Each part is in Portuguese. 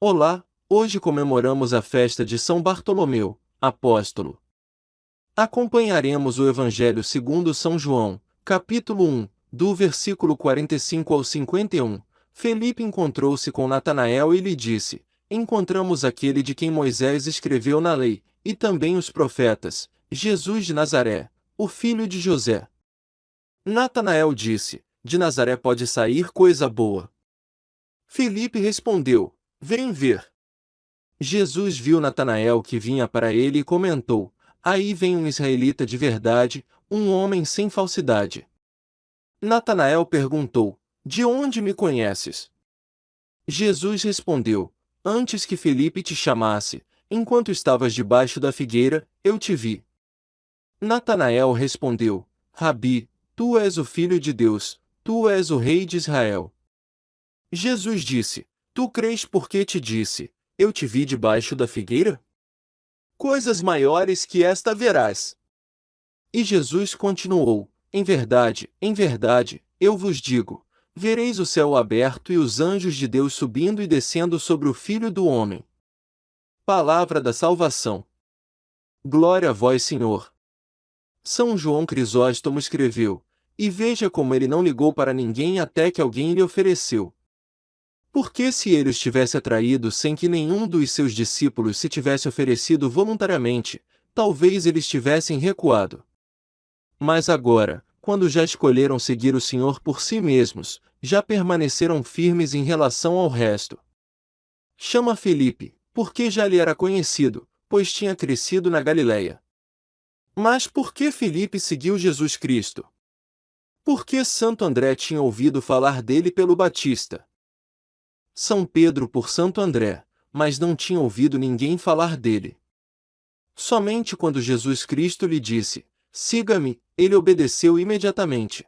Olá, hoje comemoramos a festa de São Bartolomeu, apóstolo. Acompanharemos o Evangelho segundo São João, capítulo 1, do versículo 45 ao 51. Felipe encontrou-se com Natanael e lhe disse: Encontramos aquele de quem Moisés escreveu na lei, e também os profetas, Jesus de Nazaré, o filho de José. Natanael disse: De Nazaré pode sair coisa boa. Felipe respondeu: Vem ver. Jesus viu Natanael que vinha para ele e comentou: Aí vem um israelita de verdade, um homem sem falsidade. Natanael perguntou: De onde me conheces? Jesus respondeu: Antes que Felipe te chamasse, enquanto estavas debaixo da figueira, eu te vi. Natanael respondeu: Rabi, tu és o Filho de Deus, tu és o Rei de Israel. Jesus disse: Tu crês porque te disse: Eu te vi debaixo da figueira? Coisas maiores que esta verás. E Jesus continuou: em verdade, eu vos digo: vereis o céu aberto e os anjos de Deus subindo e descendo sobre o Filho do Homem. Palavra da salvação. Glória a vós, Senhor. São João Crisóstomo escreveu: E veja como ele não ligou para ninguém até que alguém lhe ofereceu. Porque se ele os tivesse atraído sem que nenhum dos seus discípulos se tivesse oferecido voluntariamente, talvez eles tivessem recuado. Mas agora, quando já escolheram seguir o Senhor por si mesmos, já permaneceram firmes em relação ao resto. Chama Felipe, porque já lhe era conhecido, pois tinha crescido na Galileia. Mas por que Felipe seguiu Jesus Cristo? Porque Santo André tinha ouvido falar dele pelo Batista. São Pedro por Santo André, mas não tinha ouvido ninguém falar dele. Somente quando Jesus Cristo lhe disse: Siga-me, ele obedeceu imediatamente.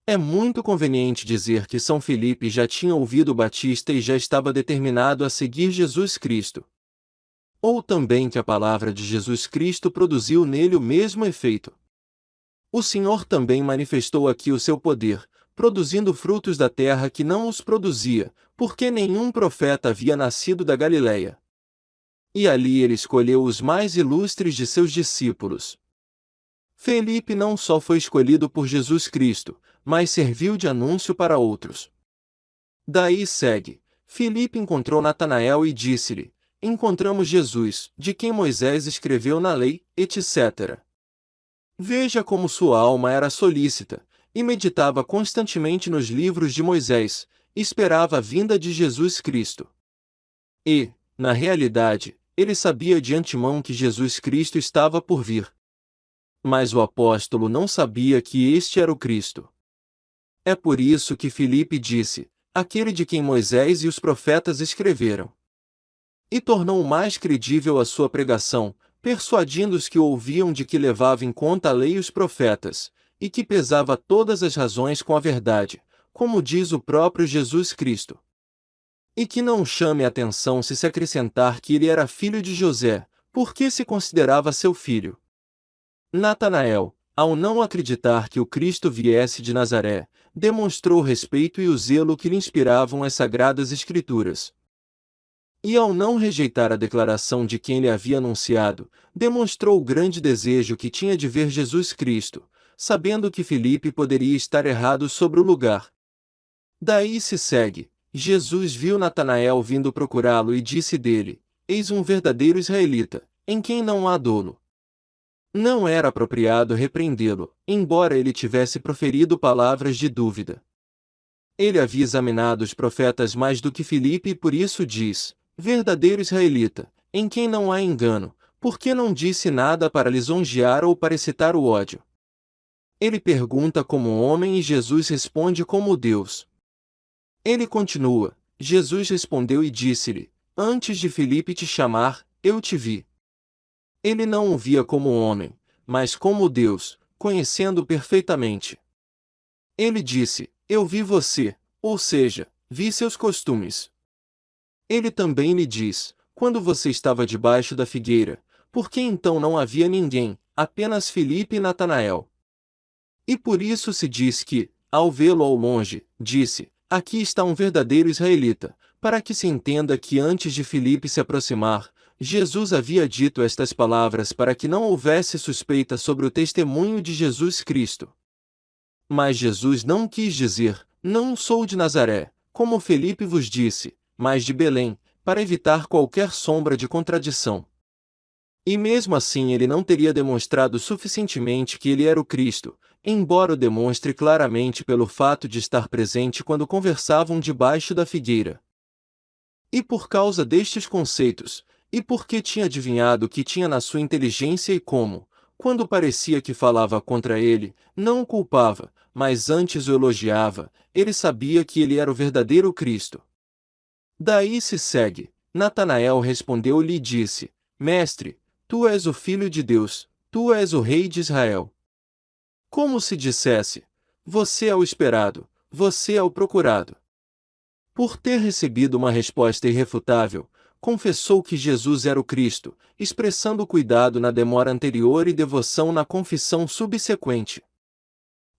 É muito conveniente dizer que São Felipe já tinha ouvido Batista e já estava determinado a seguir Jesus Cristo. Ou também que a palavra de Jesus Cristo produziu nele o mesmo efeito. O Senhor também manifestou aqui o seu poder, produzindo frutos da terra que não os produzia, porque nenhum profeta havia nascido da Galileia. E ali ele escolheu os mais ilustres de seus discípulos. Felipe não só foi escolhido por Jesus Cristo, mas serviu de anúncio para outros. Daí segue: Felipe encontrou Natanael e disse-lhe: Encontramos Jesus, de quem Moisés escreveu na lei, etc. Veja como sua alma era solícita, e meditava constantemente nos livros de Moisés, esperava a vinda de Jesus Cristo. E, na realidade, ele sabia de antemão que Jesus Cristo estava por vir. Mas o apóstolo não sabia que este era o Cristo. É por isso que Filipe disse: aquele de quem Moisés e os profetas escreveram. E tornou mais credível a sua pregação, persuadindo os que o ouviam de que levava em conta a lei e os profetas, e que pesava todas as razões com a verdade, como diz o próprio Jesus Cristo. E que não chame a atenção se acrescentar que ele era filho de José, porque se considerava seu filho. Natanael, ao não acreditar que o Cristo viesse de Nazaré, demonstrou o respeito e o zelo que lhe inspiravam as sagradas Escrituras. E ao não rejeitar a declaração de quem lhe havia anunciado, demonstrou o grande desejo que tinha de ver Jesus Cristo, sabendo que Filipe poderia estar errado sobre o lugar. Daí se segue: Jesus viu Natanael vindo procurá-lo e disse dele: Eis um verdadeiro israelita, em quem não há dolo. Não era apropriado repreendê-lo, embora ele tivesse proferido palavras de dúvida. Ele havia examinado os profetas mais do que Filipe e por isso diz: verdadeiro israelita, em quem não há engano, porque não disse nada para lisonjear ou para excitar o ódio. Ele pergunta como homem e Jesus responde como Deus. Ele continua: Jesus respondeu e disse-lhe: Antes de Filipe te chamar, eu te vi. Ele não o via como homem, mas como Deus, conhecendo-o perfeitamente. Ele disse: Eu vi você, ou seja, vi seus costumes. Ele também lhe diz: Quando você estava debaixo da figueira, por que então não havia ninguém, apenas Filipe e Natanael? E por isso se diz que, ao vê-lo ao longe, disse: Aqui está um verdadeiro israelita, para que se entenda que antes de Filipe se aproximar, Jesus havia dito estas palavras para que não houvesse suspeita sobre o testemunho de Jesus Cristo. Mas Jesus não quis dizer, não sou de Nazaré, como Filipe vos disse, mas de Belém, para evitar qualquer sombra de contradição. E mesmo assim ele não teria demonstrado suficientemente que ele era o Cristo, embora o demonstre claramente pelo fato de estar presente quando conversavam debaixo da figueira. E por causa destes conceitos, e porque tinha adivinhado o que tinha na sua inteligência e como, quando parecia que falava contra ele, não o culpava, mas antes o elogiava, ele sabia que ele era o verdadeiro Cristo. Daí se segue, Natanael respondeu-lhe e disse, Mestre, tu és o Filho de Deus, tu és o Rei de Israel. Como se dissesse, você é o esperado, você é o procurado. Por ter recebido uma resposta irrefutável, confessou que Jesus era o Cristo, expressando cuidado na demora anterior e devoção na confissão subsequente.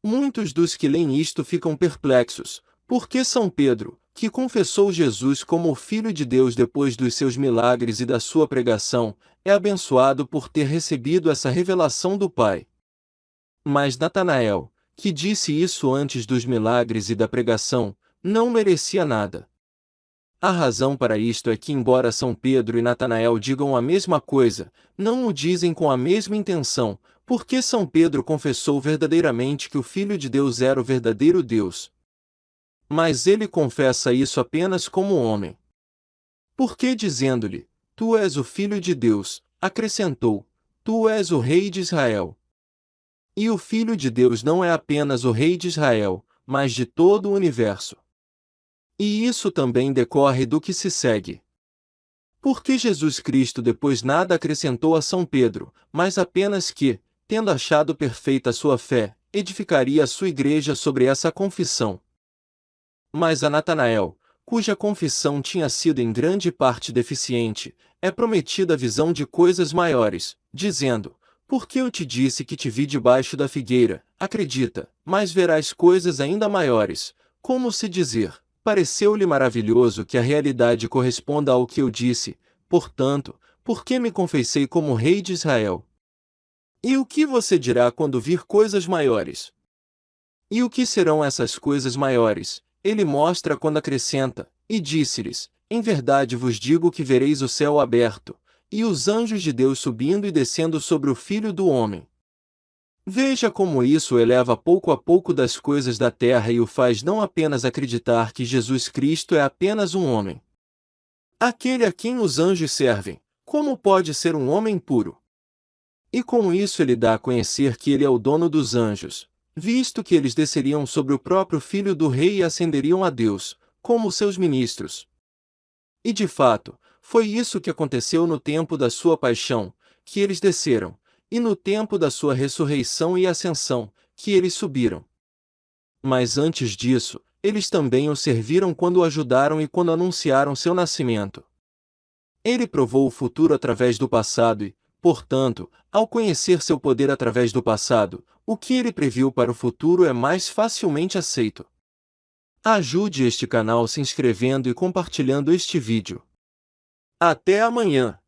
Muitos dos que leem isto ficam perplexos, porque São Pedro, que confessou Jesus como o Filho de Deus depois dos seus milagres e da sua pregação, é abençoado por ter recebido essa revelação do Pai. Mas Natanael, que disse isso antes dos milagres e da pregação, não merecia nada. A razão para isto é que, embora São Pedro e Natanael digam a mesma coisa, não o dizem com a mesma intenção, porque São Pedro confessou verdadeiramente que o Filho de Deus era o verdadeiro Deus. Mas ele confessa isso apenas como homem. Porque dizendo-lhe, Tu és o Filho de Deus, acrescentou, Tu és o Rei de Israel. E o Filho de Deus não é apenas o Rei de Israel, mas de todo o universo. E isso também decorre do que se segue. Porque Jesus Cristo depois nada acrescentou a São Pedro, mas apenas que, tendo achado perfeita a sua fé, edificaria a sua igreja sobre essa confissão. Mas a Natanael, cuja confissão tinha sido em grande parte deficiente, é prometida a visão de coisas maiores, dizendo, porque eu te disse que te vi debaixo da figueira, acredita, mas verás coisas ainda maiores, como se dizer, pareceu-lhe maravilhoso que a realidade corresponda ao que eu disse, portanto, porque me confessei como Rei de Israel. E o que você dirá quando vir coisas maiores? E o que serão essas coisas maiores? Ele mostra quando acrescenta, e disse-lhes, em verdade vos digo que vereis o céu aberto, e os anjos de Deus subindo e descendo sobre o Filho do Homem. Veja como isso o eleva pouco a pouco das coisas da terra e o faz não apenas acreditar que Jesus Cristo é apenas um homem. Aquele a quem os anjos servem, como pode ser um homem puro? E com isso ele dá a conhecer que ele é o dono dos anjos, visto que eles desceriam sobre o próprio Filho do Rei e ascenderiam a Deus, como seus ministros. E de fato, foi isso que aconteceu no tempo da sua paixão, que eles desceram, e no tempo da sua ressurreição e ascensão, que eles subiram. Mas antes disso, eles também o serviram quando o ajudaram e quando anunciaram seu nascimento. Ele provou o futuro através do passado e, portanto, ao conhecer seu poder através do passado, o que ele previu para o futuro é mais facilmente aceito. Ajude este canal se inscrevendo e compartilhando este vídeo. Até amanhã!